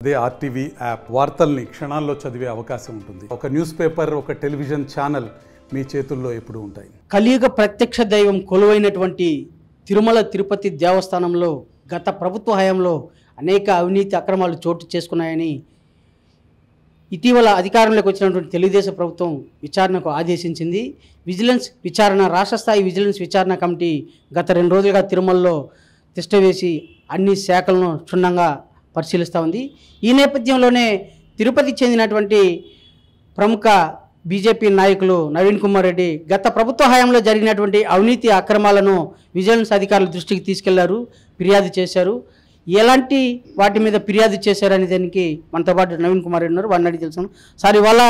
అదే RTV app వార్తల్ని క్షణాల్లో చదివే అవకాశం ఉంటుంది. ఒక న్యూస్ పేపర్, ఒక టెలివిజన్ ఛానల్ మీ చేతుల్లో ఎప్పుడూ ఉంటాయి. కలియుగ ప్రత్యక్ష దైవం కొలువైనటువంటి తిరుమల తిరుపతి దేవస్థానంలో గత ప్రభుత్వ హయాంలో అనేక అవినీతి అక్రమాలు చోటు చేసుకున్నాయని ఇటీవల అధికారంలోకి వచ్చినటువంటి తెలుగుదేశం ప్రభుత్వం విచారణకు ఆదేశించింది. విజిలెన్స్ విచారణ, రాష్ట్ర స్థాయి విజిలెన్స్ విచారణ కమిటీ గత 2 రోజులుగా తిరుమలలో తిష్టవేసి అన్ని శాఖలను క్షుణ్ణంగా పరిశీలిస్తూ ఉంది. ఈ నేపథ్యంలోనే తిరుపతికి చెందినటువంటి ప్రముఖ బీజేపీ నాయకులు నవీన్ కుమార్ రెడ్డి గత ప్రభుత్వ హయాంలో జరిగినటువంటి అవినీతి అక్రమాలను విజిలెన్స్ అధికారుల దృష్టికి తీసుకెళ్లారు, ఫిర్యాదు చేశారు. ఎలాంటి వాటి మీద ఫిర్యాదు చేశారనే దానికి మనతో పాటు నవీన్ కుమార్ రెడ్డి ఉన్నారు, వారిని అడిగి తెలుసు. సార్, ఇవాళ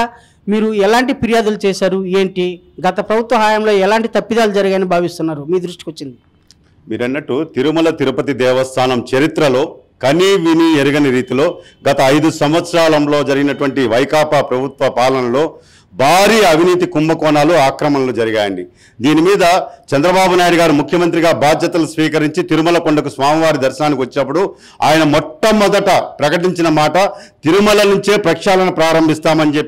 మీరు ఎలాంటి ఫిర్యాదులు చేశారు, ఏంటి, గత ప్రభుత్వ హయాంలో ఎలాంటి తప్పిదాలు జరిగాయని భావిస్తున్నారు, మీ దృష్టికి వచ్చింది? మీరన్నట్టు తిరుమల తిరుపతి దేవస్థానం చరిత్రలో కనీ విని ఎరగని రీతిలో గత 5 సంవత్సరాలలో జరిగినటువంటి వైకాపా ప్రభుత్వ పాలనలో భారీ అవినీతి కుంభకోణాలు, ఆక్రమణలు జరిగాయండి. దీని మీద చంద్రబాబు నాయుడు గారు ముఖ్యమంత్రిగా బాధ్యతలు స్వీకరించి తిరుమల కొండకు స్వామివారి దర్శనానికి వచ్చినప్పుడు ఆయన మొట్టమొదట ప్రకటించిన మాట తిరుమల నుంచే ప్రక్షాళన ప్రారంభిస్తామని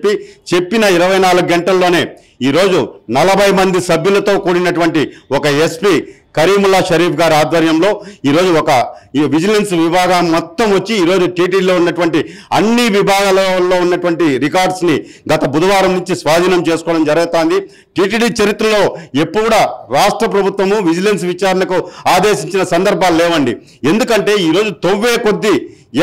చెప్పిన 24 గంటల్లోనే ఈరోజు 40 మంది సభ్యులతో కూడినటువంటి ఒక ఎస్పీ కరీముల్లా షరీఫ్ గారి ఆధ్వర్యంలో ఈరోజు ఈ విజిలెన్స్ విభాగం మొత్తం వచ్చి ఈరోజు టీటీడీలో ఉన్నటువంటి అన్ని విభాగాలలో ఉన్నటువంటి రికార్డ్స్ని గత బుధవారం నుంచి స్వాధీనం చేసుకోవడం జరుగుతుంది. టీటీడీ చరిత్రలో ఎప్పుడు కూడా రాష్ట్ర ప్రభుత్వము విజిలెన్స్ విచారణకు ఆదేశించిన సందర్భాలు లేవండి. ఎందుకంటే ఈరోజు తవ్వే కొద్దీ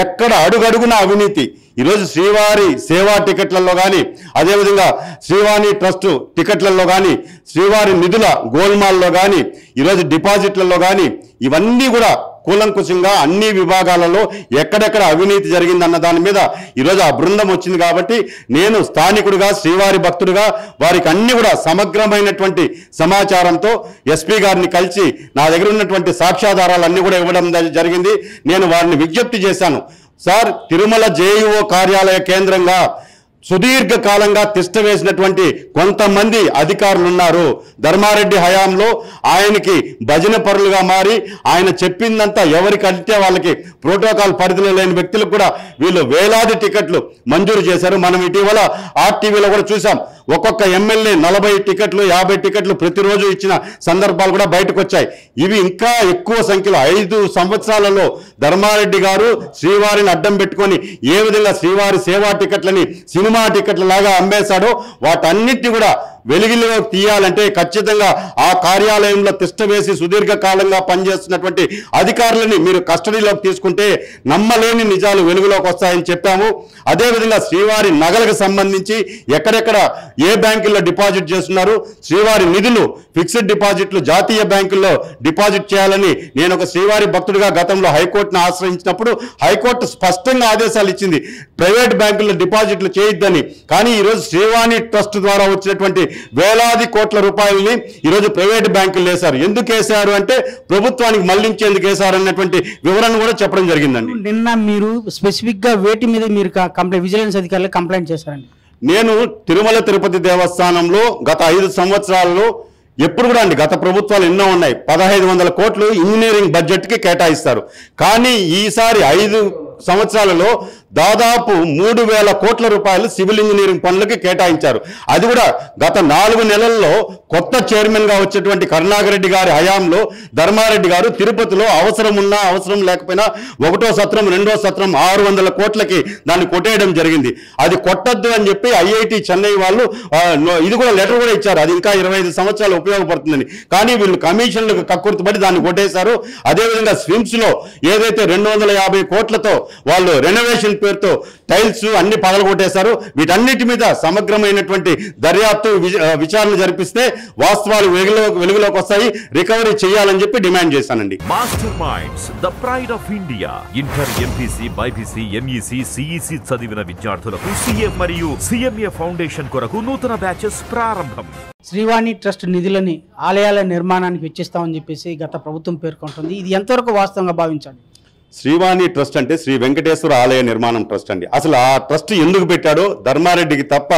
ఎక్కడ అడుగడుగున అవినీతి. ఈరోజు శ్రీవారి సేవా టికెట్లలో కానీ, అదేవిధంగా శ్రీవాణి ట్రస్ట్ టికెట్లలో కానీ, శ్రీవారి నిధుల గోల్మాల్లో కానీ, ఈరోజు డిపాజిట్లలో కానీ ఇవన్నీ కూడా కూలంకుశంగా అన్ని విభాగాలలో ఎక్కడెక్కడ అవినీతి జరిగిందన్న దాని మీద ఈరోజు ఆ బృందం వచ్చింది. కాబట్టి నేను స్థానికుడిగా, శ్రీవారి భక్తుడిగా వారికి అన్ని కూడా సమగ్రమైనటువంటి సమాచారంతో ఎస్పీ గారిని కలిసి నా దగ్గర ఉన్నటువంటి సాక్ష్యాధారాలన్నీ కూడా ఇవ్వడం జరిగింది. నేను వారిని విజ్ఞప్తి చేశాను, సార్, తిరుమల జేఈఓ కార్యాలయ కేంద్రంగా సుదీర్ఘకాలంగా తిష్టవేసినటువంటి కొంతమంది అధికారులు ఉన్నారు. ధర్మారెడ్డి హయాంలో ఆయనకి భజన పరులుగా మారి ఆయన చెప్పిందంతా ఎవరికంటే వాళ్ళకి ప్రోటోకాల్ పరిధిలో లేని వ్యక్తులకు కూడా వీళ్ళు వేలాది టికెట్లు మంజూరు చేశారు. మనం ఇటీవల ఆర్టీవీలో కూడా చూసాం. ఒక్కొక్క ఎమ్మెల్యే 40 టికెట్లు, 50 టికెట్లు ప్రతిరోజు ఇచ్చిన సందర్భాలు కూడా బయటకు వచ్చాయి. ఇవి ఇంకా ఎక్కువ సంఖ్యలో 5 సంవత్సరాలలో ధర్మారెడ్డి గారు శ్రీవారిని అడ్డం పెట్టుకొని ఏ విధంగా శ్రీవారి సేవా టికెట్లని సినిమా టికెట్ల లాగా అమ్మేశాడో వాటన్నిటిని కూడా వెలుగులోకి తీయాలంటే ఖచ్చితంగా ఆ కార్యాలయంలో తిష్టవేసి సుదీర్ఘకాలంగా పనిచేస్తున్నటువంటి అధికారులని మీరు కస్టడీలోకి తీసుకుంటే నమ్మలేని నిజాలు వెలుగులోకి వస్తాయని చెప్పాము. అదేవిధంగా శ్రీవారి నగలకు సంబంధించి ఎక్కడెక్కడ ఏ బ్యాంకుల్లో డిపాజిట్ చేస్తున్నారు, శ్రీవారి నిధులు ఫిక్స్డ్ డిపాజిట్లు జాతీయ బ్యాంకుల్లో డిపాజిట్ చేయాలని నేను ఒక శ్రీవారి భక్తుడిగా గతంలో హైకోర్టును ఆశ్రయించినప్పుడు హైకోర్టు స్పష్టంగా ఆదేశాలు ఇచ్చింది, ప్రైవేట్ బ్యాంకుల్లో డిపాజిట్లు చేయొద్దని. కానీ ఈరోజు శ్రీవాణి ట్రస్ట్ ద్వారా వచ్చినటువంటి వేలాది కోట్ల రూపాయలని ఈరోజు ప్రైవేట్ బ్యాంకులు వేశారు. ఎందుకు వేశారు అంటే ప్రభుత్వానికి మళ్లించేందుకు వేశారు అన్నటువంటి వివరణ కూడా చెప్పడం జరిగిందండి. నిన్న మీరు స్పెసిఫిక్ గా వేటి మీద మీరు విజిలెన్స్ అధికారులు కంప్లైంట్ చేశారండి? నేను తిరుమల తిరుపతి దేవస్థానంలో గత 5 సంవత్సరాల్లో ఎప్పుడు కూడా అండి, గత ప్రభుత్వాలు ఎన్నో ఉన్నాయి, 1500 కోట్లు ఇంజనీరింగ్ బడ్జెట్కి కేటాయిస్తారు. కానీ ఈసారి 5 సంవత్సరాలలో దాదాపు 3000 కోట్ల రూపాయలు సివిల్ ఇంజనీరింగ్ పనులకి కేటాయించారు. అది కూడా గత 4 నెలల్లో కొత్త చైర్మన్ గా వచ్చేటువంటి కరుణాకరెడ్డి గారి హయాంలో ధర్మారెడ్డి గారు తిరుపతిలో అవసరం ఉన్నా అవసరం లేకపోయినా 1వ సత్రం 2వ సత్రం 600 కోట్లకి దాన్ని కొట్టేయడం జరిగింది. అది కొట్టద్దు అని చెప్పి ఐఐటి చెన్నై వాళ్ళు ఇది కూడా లెటర్ కూడా ఇచ్చారు, అది ఇంకా 25 సంవత్సరాలు ఉపయోగపడుతుందని. కానీ వీళ్ళు కమిషన్లకు కక్కుర్తిపడి దాన్ని కొట్టేశారు. అదేవిధంగా స్విమ్స్ లో ఏదైతే 250 కోట్లతో వాళ్ళు రెనోవేషన్ పేరుతో టైల్స్ అన్ని పగలగొట్టేశారు. వీటన్నిటి మీద సమగ్రమైనటువంటి దర్యాప్తు విచారణ జరిపిస్తే వాస్తవాలు వెలుగులోకి వస్తాయి, రికవరీ చేయాలని చెప్పి డిమాండ్ చేశానండి. Master minds, the pride of India. Inter, MPC, BiPC, MEC, CEC చదివిన విద్యార్థులకు సీఏ మరియు సిఎంఏ ఫౌండేషన్ కొరకు నూతన బ్యాచెస్ ప్రారంభం. శ్రీవాణి ట్రస్ట్ నిధులని ఆలయాల నిర్మాణానికి వెచ్చిస్తామని చెప్పేసి గత ప్రభుత్వం పేర్కొంటుంది. ఇది ఎంతవరకు వాస్తవంగా భావించాలి? శ్రీవాణి ట్రస్ట్ అంటే శ్రీ వెంకటేశ్వర ఆలయ నిర్మాణం ట్రస్ట్ అండి. అసలు ఆ ట్రస్ట్ ఎందుకు పెట్టాడో ధర్మారెడ్డికి తప్ప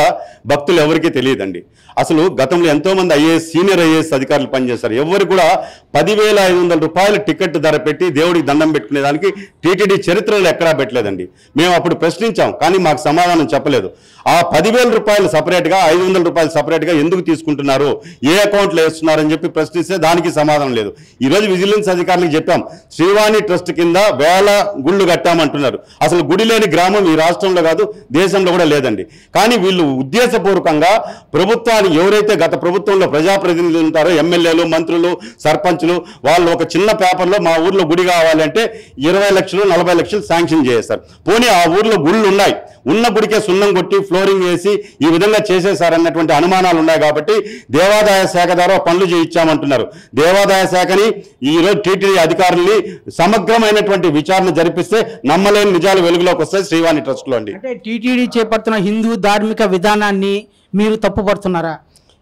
భక్తులు ఎవరికీ తెలియదండి. అసలు గతంలో ఎంతోమంది సీనియర్ ఐఏఎస్ అధికారులు పనిచేస్తారు. ఎవరు కూడా 10,500 రూపాయలు టికెట్ ధర పెట్టి దేవుడికి దండం పెట్టుకునే దానికి టీటీడీ చరిత్రలో ఎక్కడా పెట్టలేదండి. మేము అప్పుడు ప్రశ్నించాం, కానీ మాకు సమాధానం చెప్పలేదు. ఆ 10,000 రూపాయలు సపరేట్గా 500 రూపాయలు సపరేట్గా ఎందుకు తీసుకుంటున్నారు, ఏ అకౌంట్లో వేస్తున్నారని చెప్పి ప్రశ్నిస్తే దానికి సమాధానం లేదు. ఈరోజు విజిలెన్స్ అధికారులకు చెప్పాం, శ్రీవాణి ట్రస్ట్ కింద వేల గుళ్ళు కట్టామంటున్నారు. అసలు గుడి లేని గ్రామం ఈ రాష్ట్రంలో కాదు, దేశంలో కూడా లేదండి. కానీ వీళ్ళు ఉద్దేశపూర్వకంగా ప్రభుత్వాన్ని, ఎవరైతే గత ప్రభుత్వంలో ప్రజాప్రతినిధులు ఉంటారో, ఎమ్మెల్యేలు, మంత్రులు, సర్పంచులు, వాళ్ళు ఒక చిన్న పేపర్లో మా ఊర్లో గుడి కావాలంటే 20 లక్షలు 40 లక్షలు శాంక్షన్ చేస్తారు. పోనీ ఆ ఊర్లో గుళ్ళు ఉన్నాయి, ఉన్న గుడికే సున్నం కొట్టి ఫ్లోరింగ్ వేసి ఈ విధంగా చేసేసారన్నటువంటి అనుమానాలు ఉన్నాయి. కాబట్టి దేవాదాయ శాఖ ద్వారా పనులు చేయించామంటున్నారు. దేవాదాయ శాఖని ఈరోజు టీటీడీ అధికారుల్ని సమగ్రమైనటువంటి విచారణ జరిపిస్తే నమ్మలేని నిజాలు వెలుగులోకి వస్తాయి శ్రీవాణి ట్రస్ట్లో అండి. అంటే టీటీడీ చేపడుతున్న హిందూ ధార్మిక విధానాన్ని మీరు తప్పుపడుతున్నారా?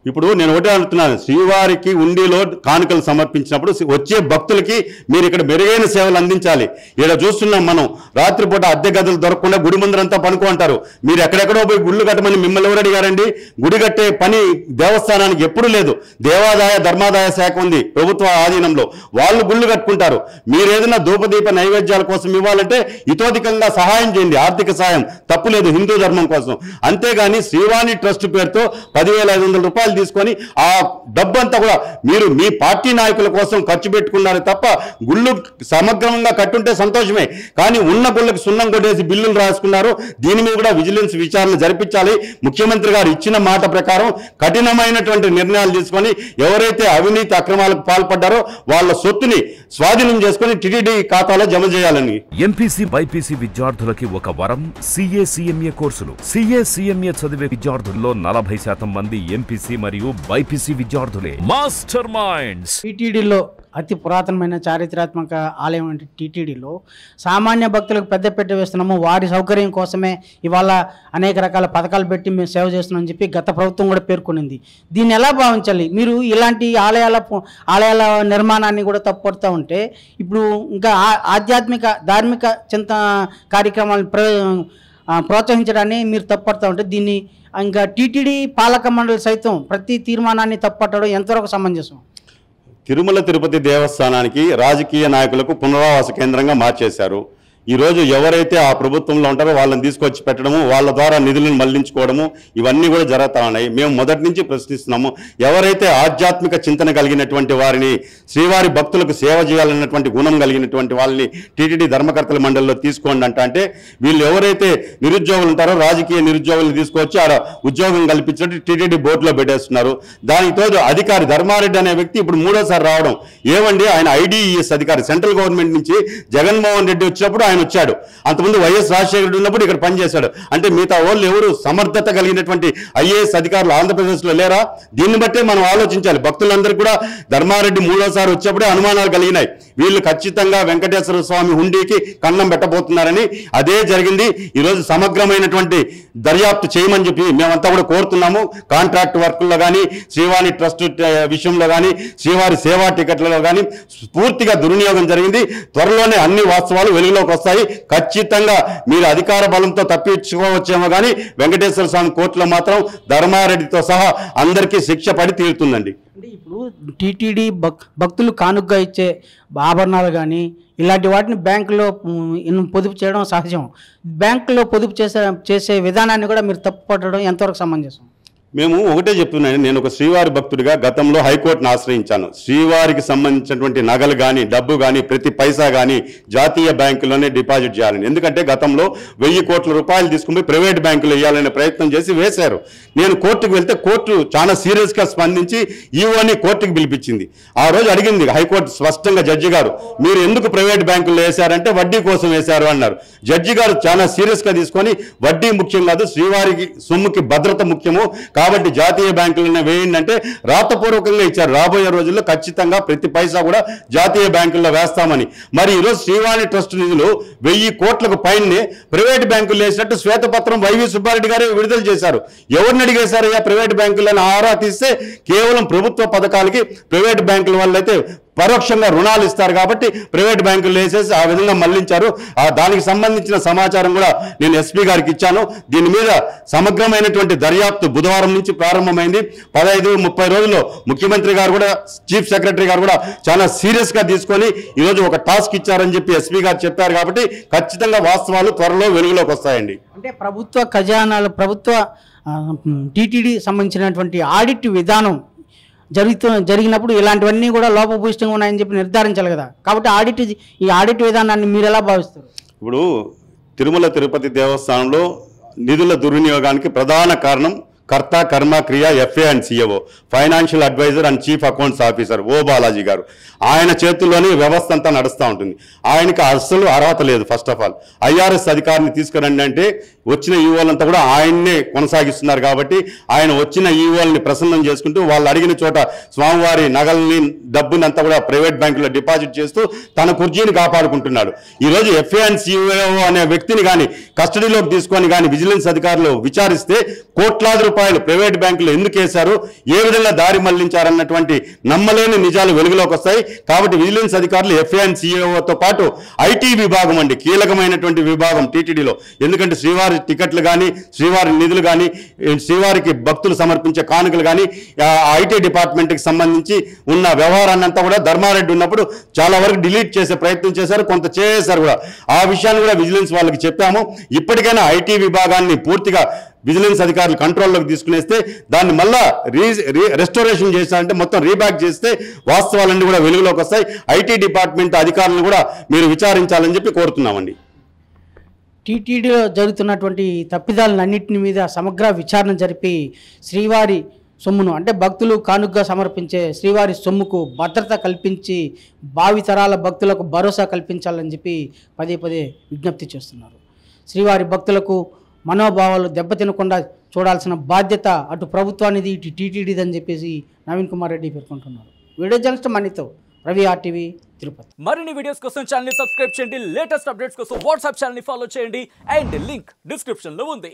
ఇప్పుడు నేను ఒకటే అంటున్నాను, శ్రీవారికి ఉండిలో కానుకలు సమర్పించినప్పుడు వచ్చే భక్తులకి మీరు ఇక్కడ మెరుగైన సేవలు అందించాలి. ఇక్కడ చూస్తున్నాం మనం, రాత్రిపూట అద్దె గదులు దొరకకుండా గుడి ముందరంతా పనుకో అంటారు. మీరు ఎక్కడెక్కడో పోయి గుళ్ళు కట్టమని మిమ్మల్ని ఎవరు అడిగారండి? గుడి కట్టే పని దేవస్థానానికి ఎప్పుడు లేదు. దేవాదాయ ధర్మాదాయ శాఖ ఉంది ప్రభుత్వ ఆధీనంలో, వాళ్ళు గుళ్ళు కట్టుకుంటారు. మీరు ఏదైనా ధూపదీప నైవేద్యాల కోసం ఇవ్వాలంటే ఇతోధికంగా సహాయం చేయండి, ఆర్థిక సహాయం తప్పులేదు హిందూ ధర్మం కోసం. అంతేగాని శ్రీవాణి ట్రస్ట్ పేరుతో 10,500 రూపాయలు తీసుకొని ఆ డబ్బంతా కూడా మీరు మీ పార్టీ నాయకుల కోసం ఖర్చు పెట్టుకున్నారు తప్ప గుళ్ళు సమగ్రంగా కట్టుంటే సంతోషమే. కానీ ఉన్న గుళ్ళకి సున్నం కొట్టేసి బిల్లులు రాసుకున్నారు. దీని మీద కూడా విజిలెన్స్ విచారణ జరిపించాలి. ముఖ్యమంత్రి గారు ఇచ్చిన మాట ప్రకారం కఠినమైనటువంటి నిర్ణయాలు తీసుకొని ఎవరైతే అవినీతి అక్రమాలకు పాల్పడ్డారో వాళ్ళ సొత్తుని స్వాధీనం చేసుకుని టీటీడీ ఖాతాలో జమ చేయాలని. ఎంపీసీ బైపీసీ విద్యార్థులకి ఒక వరం CA CMA కోర్సులు. CA CMA చదివే విద్యార్థుల్లో 40% మంది ఎంపీసీ మరియు బైపీసీ విద్యార్థులే. Master minds. టీటీడీలో అతి పురాతనమైన చారిత్రాత్మక ఆలయం అంటే టీటీడీలో సామాన్య భక్తులకు పెద్దపీట వేస్తున్నాము, వారి సౌకర్యం కోసమే ఇవాళ అనేక రకాల పథకాలు పెట్టి మేము సేవ చేస్తున్నామని చెప్పి గత ప్రభుత్వం కూడా పేర్కొనింది. దీన్ని ఎలా భావించాలి? మీరు ఇలాంటి ఆలయాల నిర్మాణాన్ని కూడా తప్పుపడుతూ ఉంటే ఇప్పుడు ఇంకా ఆధ్యాత్మిక ధార్మిక చింత కార్యక్రమాలను ప్రోత్సహించడాన్ని మీరు తప్పుపడుతూ ఉంటే దీన్ని ఇంకా టీటీడీ పాలక మండలి సైతం ప్రతి తీర్మానాన్ని తప్పట్టడం ఎంతవరకు సమంజసం? తిరుమల తిరుపతి దేవస్థానానికి రాజకీయ నాయకులకు పునరావాస కేంద్రంగా మార్చేశారు. ఈరోజు ఎవరైతే ఆ ప్రభుత్వంలో ఉంటారో వాళ్ళని తీసుకొచ్చి పెట్టడము, వాళ్ళ ద్వారా నిధులను మళ్లించుకోవడము, ఇవన్నీ కూడా జరుగుతూ ఉన్నాయి. మేము మొదటి నుంచి ప్రశ్నిస్తున్నాము, ఎవరైతే ఆధ్యాత్మిక చింతన కలిగినటువంటి వారిని, శ్రీవారి భక్తులకు సేవ చేయాలన్నటువంటి గుణం కలిగినటువంటి వాళ్ళని టీటీడీ ధర్మకర్తల మండలిలో తీసుకోండి అంటే వీళ్ళు ఎవరైతే నిరుద్యోగులు ఉంటారో రాజకీయ నిరుద్యోగులను తీసుకొచ్చి ఆడ ఉద్యోగం కల్పించినట్టు టీటీడీ బోర్డులో పెట్టేస్తున్నారు. దానితో అధికారి ధర్మారెడ్డి అనే వ్యక్తి ఇప్పుడు 3వ సారి రావడం. ఏమండి, ఆయన IDES అధికారి, సెంట్రల్ గవర్నమెంట్ నుంచి జగన్మోహన్ రెడ్డి వచ్చినప్పుడు ఆయన వచ్చాడు. అంతకుముందు వైఎస్ రాజశేఖర రెడ్డి ఉన్నప్పుడు ఇక్కడ పనిచేశాడు. అంటే మిగతా వాళ్ళు ఎవరు సమర్థత కలిగినటువంటి IAS అధికారులు ఆంధ్రప్రదేశ్లో లేరా? దీన్ని బట్టే మనం ఆలోచించాలి. భక్తులందరికీ కూడా ధర్మారెడ్డి 3వ సారి వచ్చేప్పుడే అనుమానాలు కలిగినాయి. వీళ్ళు ఖచ్చితంగా వెంకటేశ్వర స్వామి హుండీకి కన్నం పెట్టబోతున్నారని. అదే జరిగింది. ఈరోజు సమగ్రమైనటువంటి దర్యాప్తు చేయమని చెప్పి మేమంతా కూడా కోరుతున్నాము. కాంట్రాక్ట్ వర్కుల్లో కానీ, శ్రీవాణి ట్రస్ట్ విషయంలో కానీ, శ్రీవారి సేవా టికెట్లలో కానీ పూర్తిగా దుర్వినియోగం జరిగింది. త్వరలోనే అన్ని వాస్తవాలు వెలుగులోకి వస్తాయి. ఖచ్చితంగా మీరు అధికార బలంతో తప్పించుకోవచ్చేమో కానీ వెంకటేశ్వర స్వామి కోర్టులో మాత్రం ధర్మారెడ్డితో సహా అందరికీ శిక్ష పడి తీరుతుందండి. అంటే ఇప్పుడు టీటీడీ భక్తులు కానుకగా ఇచ్చే ఆభరణాలు కానీ ఇలాంటి వాటిని బ్యాంకులో పొదుపు చేయడం సహజం. బ్యాంకులో పొదుపు చేసే విధానాన్ని కూడా మీరు తప్పుపట్టడం ఎంతవరకు సమంజసం? మేము ఒకటే చెప్తున్నాను, నేను ఒక శ్రీవారి భక్తుడిగా గతంలో హైకోర్టును ఆశ్రయించాను. శ్రీవారికి సంబంధించినటువంటి నగలు కానీ, డబ్బు కానీ, ప్రతి పైసా కానీ జాతీయ బ్యాంకులోనే డిపాజిట్ చేయాలని. ఎందుకంటే గతంలో 1000 కోట్ల రూపాయలు తీసుకుని ప్రైవేట్ బ్యాంకులు వేయాలనే ప్రయత్నం చేసి వేశారు. నేను కోర్టుకు వెళ్తే కోర్టు చాలా సీరియస్గా స్పందించి ఈవోని కోర్టుకు పిలిపించింది. ఆ రోజు అడిగింది హైకోర్టు స్పష్టంగా, జడ్జి గారు మీరు ఎందుకు ప్రైవేట్ బ్యాంకుల్లో వేశారంటే వడ్డీ కోసం వేశారు అన్నారు. జడ్జి గారు చాలా సీరియస్గా తీసుకొని వడ్డీ ముఖ్యం కాదు, శ్రీవారికి సొమ్ముకి భద్రత ముఖ్యము కాబట్టి జాతీయ బ్యాంకులను వేయండి అంటే రాతపూర్వకంగా ఇచ్చారు. రాబోయే రోజుల్లో ఖచ్చితంగా ప్రతి పైసా కూడా జాతీయ బ్యాంకుల్లో వేస్తామని. మరి ఈరోజు శ్రీవాణి ట్రస్ట్ నిధులు 1000 కోట్లకు పైనే ప్రైవేట్ బ్యాంకులు వేసినట్టు శ్వేతపత్రం వైవి సుబ్బారెడ్డి గారే విడుదల చేశారు. ఎవరిని అడిగేశారయ్యా ప్రైవేట్ బ్యాంకులను? ఆరా తీస్తే కేవలం ప్రభుత్వ పథకాలకి ప్రైవేట్ బ్యాంకుల వల్ల అయితే పరోక్షంగా రుణాలు ఇస్తారు కాబట్టి ప్రైవేట్ బ్యాంకులు వేసేసి ఆ విధంగా మళ్లించారు. దానికి సంబంధించిన సమాచారం కూడా నేను ఎస్పీ గారికి ఇచ్చాను. దీని మీద సమగ్రమైనటువంటి దర్యాప్తు బుధవారం నుంచి ప్రారంభమైంది. 15-30 రోజుల్లో ముఖ్యమంత్రి గారు కూడా చీఫ్ సెక్రటరీ గారు కూడా చాలా సీరియస్గా తీసుకొని ఈరోజు ఒక టాస్క్ ఇచ్చారని చెప్పి ఎస్పీ గారు చెప్పారు. కాబట్టి ఖచ్చితంగా వాస్తవాలు త్వరలో వెలుగులోకి వస్తాయండి. అంటే ప్రభుత్వ ఖజానాలు టీటీడీ సంబంధించినటువంటి ఆడిట్ విధానం జరిగినప్పుడు ఇలాంటివన్నీ కూడా లోపభూయిష్టంగా ఉన్నాయని చెప్పి నిర్ధారించాలి కదా. కాబట్టి ఈ ఆడిట్ విధానాన్ని మీరు ఎలా భావిస్తారు? ఇప్పుడు తిరుమల తిరుపతి దేవస్థానంలో నిధుల దుర్వినియోగానికి ప్రధాన కారణం కర్త కర్మ క్రియ FA and CAO, financial advisor and chief accounts officer O Balaji garu. ఆయన చేతుల్లోనే వ్యవస్థ అంతా నడుస్తూ ఉంటుంది. ఆయనకి అస్సలు అర్హత లేదు. ఫస్ట్ ఆఫ్ ఆల్ ఐఆర్ఎస్ అధికారిని తీసుకురండి అంటే వచ్చిన ఈవోలంతా కూడా ఆయన్నే కొనసాగిస్తున్నారు. కాబట్టి ఆయన వచ్చిన ఈవోల్ని ప్రసన్నం చేసుకుంటూ వాళ్ళు అడిగిన చోట స్వామివారి నగల్ని డబ్బుని అంతా కూడా ప్రైవేట్ బ్యాంకులో డిపాజిట్ చేస్తూ తన కుర్చీని కాపాడుకుంటున్నాడు. ఈరోజు ఎఫ్ఏ అండ్ సిఓ అనే వ్యక్తిని కానీ కస్టడీలోకి తీసుకొని కానీ విజిలెన్స్ అధికారులు విచారిస్తే కోట్లాది రూపాయలు ప్రైవేట్ బ్యాంకులు ఎందుకు వేశారు, ఏ విధంగా దారి మళ్లించారన్నటువంటి నమ్మలేని నిజాలు వెలుగులోకి వస్తాయి. కాబట్టి విజిలెన్స్ అధికారులు ఎఫ్ఏ అండ్ సిఓతో పాటు ఐటీ విభాగం అండి కీలకమైనటువంటి విభాగం టీటీడీలో. ఎందుకంటే శ్రీవారి టికెట్లు కానీ శ్రీవారి నిధులు కానీ శ్రీవారికి భక్తులు సమర్పించే కానుకలు కానీ ఐటీ డిపార్ట్మెంట్కి సంబంధించి ఉన్న వ్యవహారాన్ని అంతా కూడా ధర్మారెడ్డి ఉన్నప్పుడు చాలా వరకు డిలీట్ చేసే ప్రయత్నం చేశారు, కొంత చేశారు కూడా. ఆ విషయాన్ని కూడా విజిలెన్స్ వాళ్ళకి చెప్పాము. ఇప్పటికైనా ఐటీ విభాగాన్ని పూర్తిగా విజిలెన్స్ అధికారులు కంట్రోల్లోకి తీసుకునేస్తే దాన్ని మళ్ళా రెస్టోరేషన్ చేస్తారంటే మొత్తం రీబ్యాక్ చేస్తే వాస్తవాలన్నీ కూడా వెలుగులోకి వస్తాయి. ఐటీ డిపార్ట్మెంట్ అధికారులను కూడా మీరు విచారించాలని చెప్పి కోరుతున్నామండి. టీటీడీలో జరుగుతున్నటువంటి తప్పిదాలన్నింటి మీద సమగ్ర విచారణ జరిపి శ్రీవారి సొమ్మును అంటే భక్తులు కానుకగా సమర్పించే శ్రీవారి సొమ్ముకు భద్రత కల్పించి భావితరాల భక్తులకు భరోసా కల్పించాలని చెప్పి పదే విజ్ఞప్తి చేస్తున్నారు. శ్రీవారి భక్తులకు మనోభావాలు దెబ్బతినకుండా చూడాల్సిన బాధ్యత అటు ప్రభుత్వానిది ఇటు టీటీడీది అని చెప్పేసి నవీన్ కుమార్ రెడ్డి పేర్కొంటున్నారు. వీడియో జర్నలిస్ట్ మనీతో రవి RTV తిరుపతి. మరిన్ని వీడియోస్ కోసం ఛానల్ ని సబ్స్క్రైబ్ చేయండి. లేటెస్ట్ అప్డేట్స్ కోసం వాట్సాప్ ఛానల్ ని ఫాలో చేయండి. అండ్ లింక్ డిస్క్రిప్షన్ లో ఉంది.